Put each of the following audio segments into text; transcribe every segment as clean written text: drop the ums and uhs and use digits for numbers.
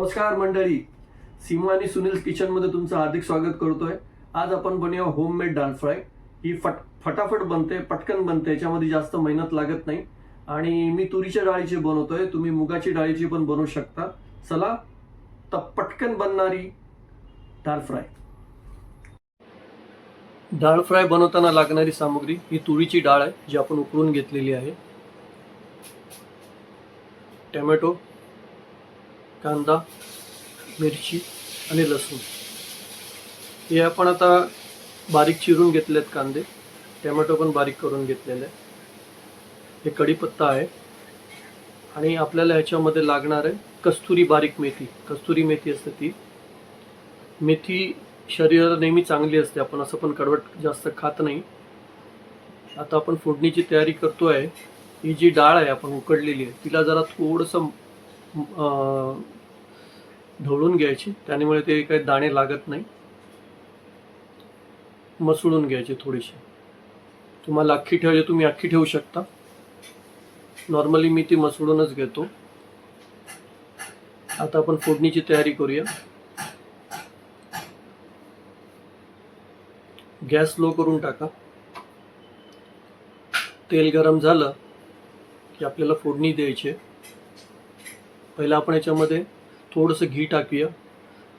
नमस्कार मंडळी, सीमा आणि सुनील किचन मध्ये तुमचं हार्दिक स्वागत करतोय। आज आपण बनवूया होममेड दाल फ्राय। ही फटाफट बनते, पटकन बनते, याच्यामध्ये जास्त मेहनत लागत नाही। आणि मी तुरीच्या डाळीची बनवतोय, तुम्ही मुगाची डाळीची पण बनवू शकता। चला तर पटकन बनणारी दाल फ्राय। दाल फ्राय बनवताना लागणारी सामग्री ही तुरीची डाळ आहे, जी आपण उकळून घेतलेली आहे। टोमॅटो, कांदा, मिरची आणि लसूण हे आपण आता बारीक चिरून घेतलेत। कांदे, टोमॅटो पण बारीक करून घेतलेले आहे। हे कढीपत्ता आहे आणि आपल्याला ह्याच्यामध्ये लागणार आहे कस्तुरी बारीक मेथी। कस्तुरी मेथी असते ती मेथी शरीराला नेहमी चांगली असते, आपण असं पण कडवट जास्त खात नाही। आता आपण फोडणीची तयारी करतोय। ही जी डाळ आहे आपण उकडलेली आहे, तिला जरा थोडंसं ढवळून घ्यायची, त्यामुळे ते काही दाणे लागत नाही। मसळून घ्यायची थोडीशी। तुम्हाला अख्खी ठेवायची, तुम्ही अख्खी ठेवू शकता। नॉर्मली मी ती मसळूनच घेतो। आता आपण फोडणीची तयारी करूया। गॅस लो करून टाका। तेल गरम झालं की आपल्याला फोडणी द्यायची। पहिला आपण याच्यामध्ये थोडंसं घी टाकूया।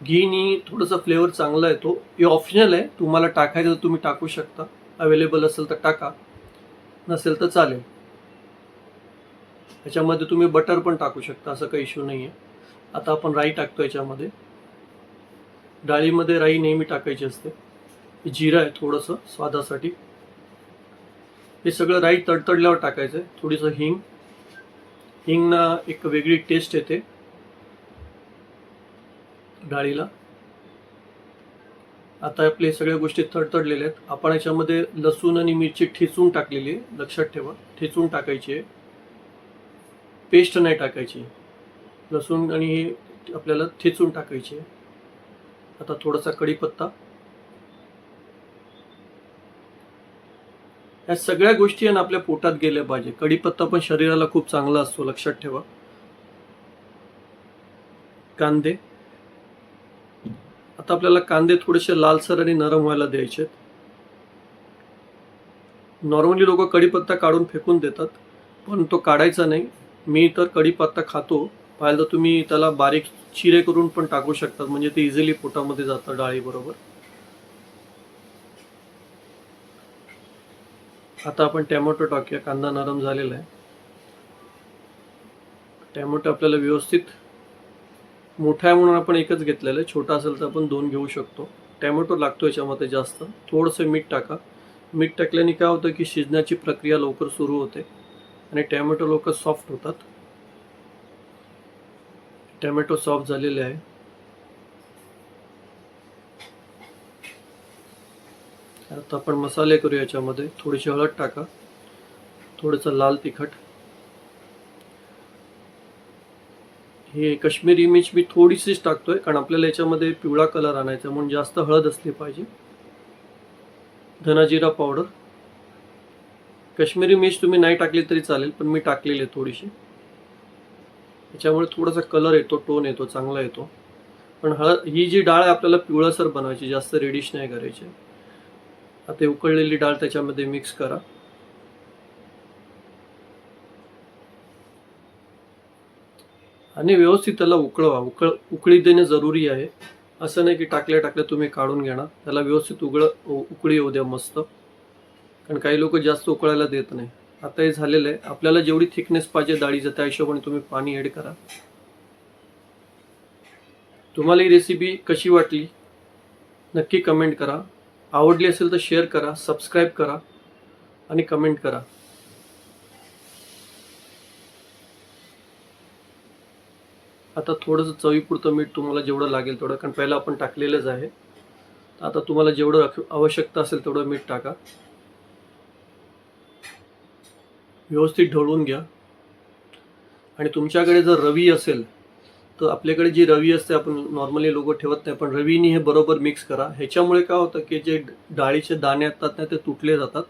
घीनी थोडंसं फ्लेवर चांगला येतो। हे ऑप्शनल आहे, तुम्हाला टाकायचं तर तुम्ही टाकू शकता। अवेलेबल असेल तर टाका, नसेल तर चालेल। याच्यामध्ये तुम्ही बटर पण टाकू शकता, असं काही इश्यू नाही आहे। आता आपण राई टाकतो याच्यामध्ये। डाळीमध्ये राई नेहमी टाकायची असते। जिरं आहे थोडंसं स्वादासाठी। हे सगळं राई तडतडल्यावर टाकायचं आहे। थोडीसं हिंग, हिंगना एक वेगळी टेस्ट येते डाळीला। आता आपले सगळ्या गोष्टी तडतडलेल्या आहेत। आपण याच्यामध्ये लसूण आणि मिरची ठेचून टाकलेली आहे, लक्षात ठेवा, ठेचून टाकायची आहे, पेस्ट नाही टाकायची। लसूण आणि हे आपल्याला ठेचून टाकायची आहे। आता थोडासा कढीपत्ता। या सगळ्या गोष्टी आहे ना आपल्या पोटात गेल्या पाहिजे। कढीपत्ता पण शरीराला खूप चांगला असतो, लक्षात ठेवा। कांदे, आता आपल्याला कांदे थोडेसे लालसर आणि नरम व्हायला द्यायचे। नॉर्मली लोक कढीपत्ता काढून फेकून देतात, पण तो काढायचा नाही। मी तर कढीपत्ता खातो, पाहिलं तर तुम्ही त्याला बारीक चिरे करून पण टाकू शकतात, म्हणजे ते इझिली पोटामध्ये जातं डाळी बरोबर। आता आपण टोमॅटो टाकूया। कांदा नरम झालेला आहे। टोमॅटो आपल्याला व्यवस्थित, मोठा आहे म्हणून आपण एकच घेतलेला आहे, छोटा असेल तर आपण दोन घेऊ शकतो। टोमॅटो लागतो याच्यामध्ये जास्त। थोडंसं मीठ टाका। मीठ टाकल्याने काय होतं की शिजण्याची प्रक्रिया लवकर सुरू होते आणि टोमॅटो लवकर सॉफ्ट होतात। टोमॅटो सॉफ्ट झालेले आहे। आता आपण मसाले करूया। याच्यामध्ये थोडीशी हळद टाका, थोडंसं लाल तिखट। हे कश्मीरी मिर्च मी थोडीशीच टाकतोय, कारण आपल्याला याच्यामध्ये पिवळा कलर आणायचा, म्हणून जास्त हळद असली पाहिजे। धना जिरा पावडर, कश्मीरी मिर्च तुम्ही नाही टाकली तरी चालेल, पण मी टाकलेली आहे थोडीशी। याच्यामुळे थोडासा कलर येतो, टोन येतो, चांगला येतो। पण ही जी डाळ आहे आपल्याला पिवळसर बनवायची, जास्त रेडिश नाही करायची। आता उकळलेली डाळ त्याच्यामध्ये मिक्स करा आणि व्यवस्थित त्याला उकळवा। उकळी देणे जरुरी आहे। असं नाही की टाकल्या तुम्ही काढून घेणार, त्याला व्यवस्थित उकळी येऊ द्या मस्त, कारण काही लोक जास्त उकळायला देत नाही। आता हे झालेलं आहे। आपल्याला जेवढी थिकनेस पाहिजे डाळीचं, त्या हिशोबाने तुम्ही पाणी ॲड करा। तुम्हाला ही रेसिपी कशी वाटली नक्की कमेंट करा। आवडली असेल तर शेअर करा, सबस्क्राईब करा आणि कमेंट करा। आता थोडंसं चवीपुरतं मीठ तुम्हाला जेवढं लागेल तेवढं, कारण पहिला आपण टाकलेलंच आहे। आता तुम्हाला जेवढं आवश्यकता असेल तेवढं मीठ टाका। व्यवस्थित ढवळून घ्या। आणि तुमच्याकडे जर रवी असेल तर आपल्याकडे जी रवी असते, आपण नॉर्मली लोक ठेवत नाही, पण रवीनी हे बरोबर मिक्स करा। ह्याच्यामुळे काय होतं की जे डाळीचे दाणे असतात ना, ते तुटले जातात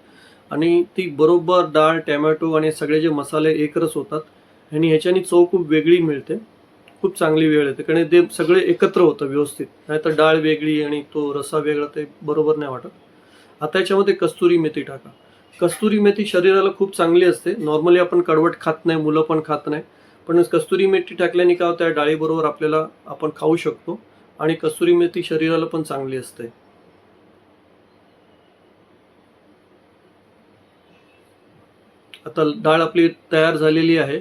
आणि ती बरोबर डाळ, टोमॅटो आणि सगळे जे मसाले एकरस होतात आणि ह्याच्यानी चव खूप वेगळी मिळते। खूप चांगली वेळ येते, कारण ते सगळे एकत्र होतं व्यवस्थित. नाहीतर डाळ वेगळी आणि तो रस्सा वेगळा, ते बरोबर नाही वाटत. आता याच्यामध्ये कस्तुरी मेथी टाका. कस्तुरी मेथी शरीराला खूप चांगली असते. नॉर्मली आपण कडवट खात नाही, मुलं पण खात नाही. पण कस्तुरी मेथी टाकल्याने काय होतं, डाळीबरोबर आपल्याला आपण खाऊ शकतो आणि कस्तुरी मेथी शरीराला पण चांगली असते. आता डाळ आपली तयार झालेली आहे.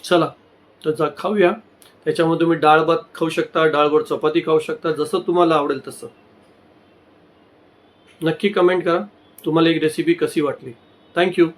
चला तर खाऊया. त्याच्यामध्ये तुम्ही डाळ भात खाऊ शकता, डाळवर चपाती खाऊ शकता, जसं तुम्हाला आवडेल तसं. नक्की कमेंट करा तुम्हाला एक रेसिपी कशी वाटली. थँक्यू.